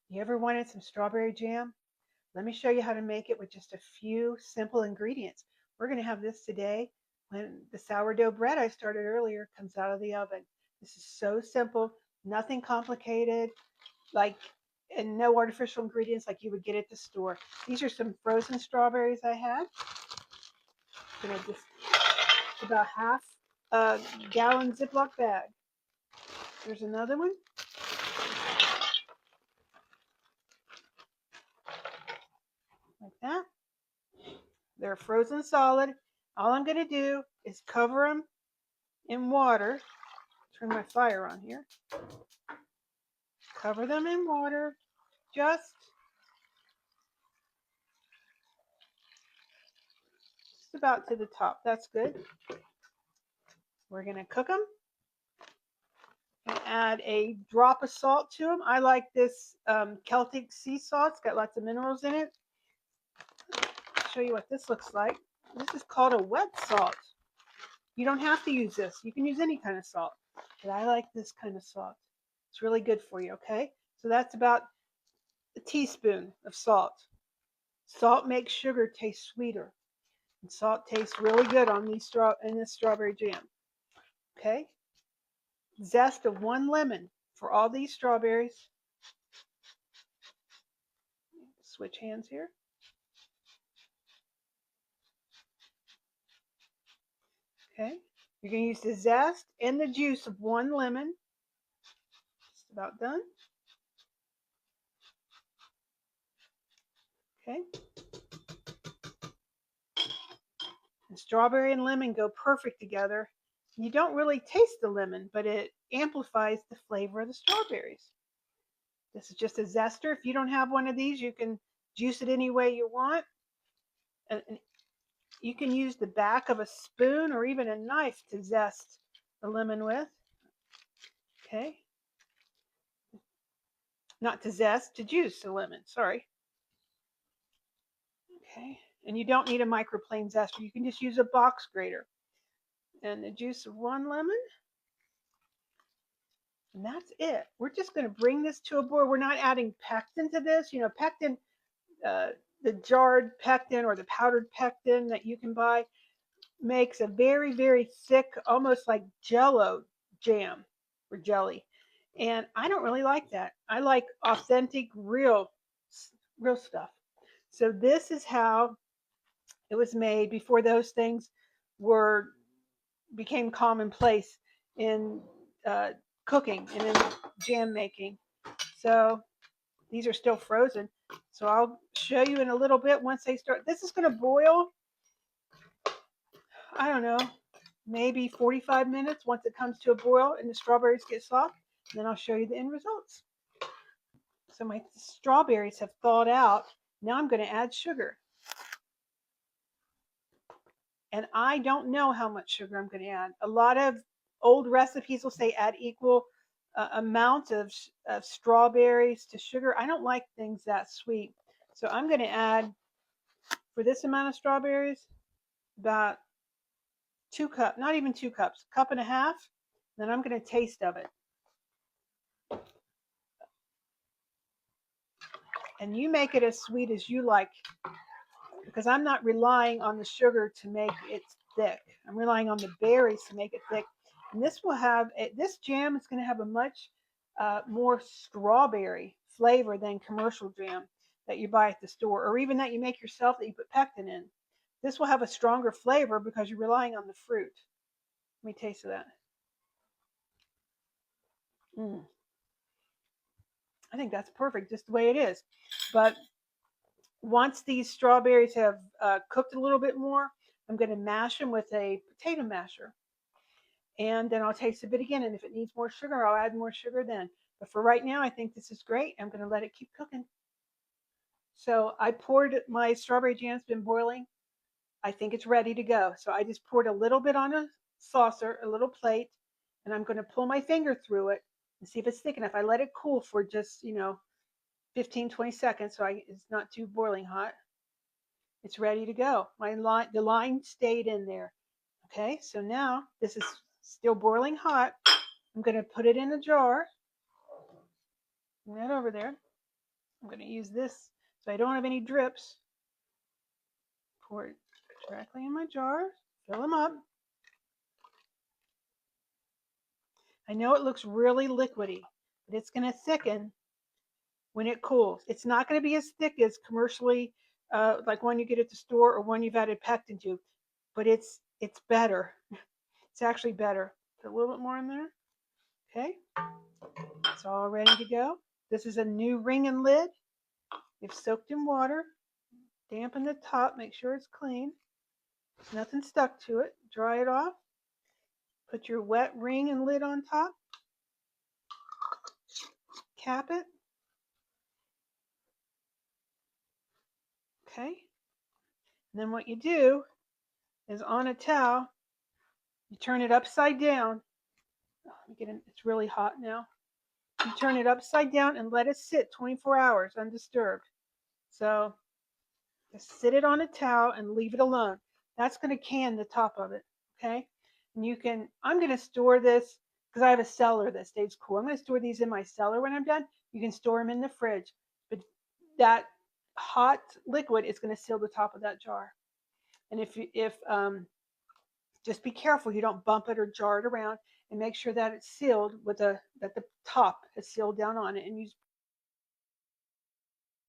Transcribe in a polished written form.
You ever wanted some strawberry jam? Let me show you how to make it with just a few simple ingredients. We're going to have this today when the sourdough bread I started earlier comes out of the oven. This is so simple, nothing complicated, like and no artificial ingredients like you would get at the store. These are some frozen strawberries I had. I'm going to just about half a gallon Ziploc bag. There's another one like that. They're frozen solid. All I'm going to do is cover them in water. Turn my fire on here. Cover them in water just about to the top. That's good. We're going to cook them and add a drop of salt to them. I like this Celtic sea salt. It's got lots of minerals in it. I'll show you what this looks like. This is called a wet salt. You don't have to use this. You can use any kind of salt. But I like this kind of salt. It's really good for you, okay? So that's about a teaspoon of salt. Salt makes sugar taste sweeter. And salt tastes really good on these in this strawberry jam. Okay? Zest of 1 lemon for all these strawberries. Switch hands here. Okay? You're going to use the zest and the juice of 1 lemon. Just about done. Okay? And strawberry and lemon go perfect together. You don't really taste the lemon, but it amplifies the flavor of the strawberries. This is just a zester. If you don't have one of these, you can juice it any way you want. And you can use the back of a spoon or even a knife to zest the lemon with. Okay. Not to zest, to juice the lemon. Sorry. Okay. And you don't need a microplane zester. You can just use a box grater. And the juice of 1 lemon. And that's it. We're just going to bring this to a boil. We're not adding pectin to this. You know, pectin, uh, the jarred pectin or the powdered pectin that you can buy makes a very, very thick, almost like jello jam or jelly. And I don't really like that. I like authentic, real stuff. So this is how it was made before those things were became commonplace in uh, cooking and in jam making. So these are still frozen. So I'll show you in a little bit once they start. This is going to boil, I don't know, maybe 45 minutes once it comes to a boil and the strawberries get soft. And then I'll show you the end results. So my strawberries have thawed out. Now I'm going to add sugar. And I don't know how much sugar I'm going to add. A lot of old recipes will say add equal amount of strawberries to sugar. I don't like things that sweet. So I'm going to add, for this amount of strawberries, about 2 cups, not even 2 cups, cup and a half. Then I'm going to taste of it. And you make it as sweet as you like, because I'm not relying on the sugar to make it thick. I'm relying on the berries to make it thick. And this will have, this jam is going to have a much more strawberry flavor than commercial jam that you buy at the store, or even that you make yourself that you put pectin in. This will have a stronger flavor because you're relying on the fruit. Let me taste that. Mm. I think that's perfect, just the way it is. But once these strawberries have cooked a little bit more, I'm going to mash them with a potato masher. And then I'll taste a bit again. And if it needs more sugar, I'll add more sugar then. But for right now, I think this is great. I'm going to let it keep cooking. So I poured, my strawberry jam's been boiling. I think it's ready to go. So I just poured a little bit on a saucer, a little plate, and I'm going to pull my finger through it and see if it's thick enough. I let it cool for just, 15, 20 seconds so it's not too boiling hot. It's ready to go. The line stayed in there. Okay, so now this is still boiling hot. I'm going to put it in a jar. Right over there. I'm going to use this so I don't have any drips. Pour it directly in my jar. Fill them up. I know it looks really liquidy, but it's going to thicken when it cools. It's not going to be as thick as commercially, like one you get at the store or one you've added pectin to, but it's better. It's actually better. Put a little bit more in there. Okay, it's all ready to go. This is a new ring and lid. You've soaked in water. Dampen the top. Make sure it's clean. Nothing stuck to it. Dry it off. Put your wet ring and lid on top. Cap it. Okay. And then what you do is on a towel, you turn it upside down. Oh, let me get in. It's really hot now. You turn it upside down and let it sit 24 hours undisturbed. So just sit it on a towel and leave it alone. That's going to can the top of it. Okay. And you can, I'm going to store this because I have a cellar that stays cool. I'm going to store these in my cellar when I'm done. You can store them in the fridge. But that hot liquid is going to seal the top of that jar. And if just be careful you don't bump it or jar it around, and make sure that it's sealed with that the top is sealed down on it, and use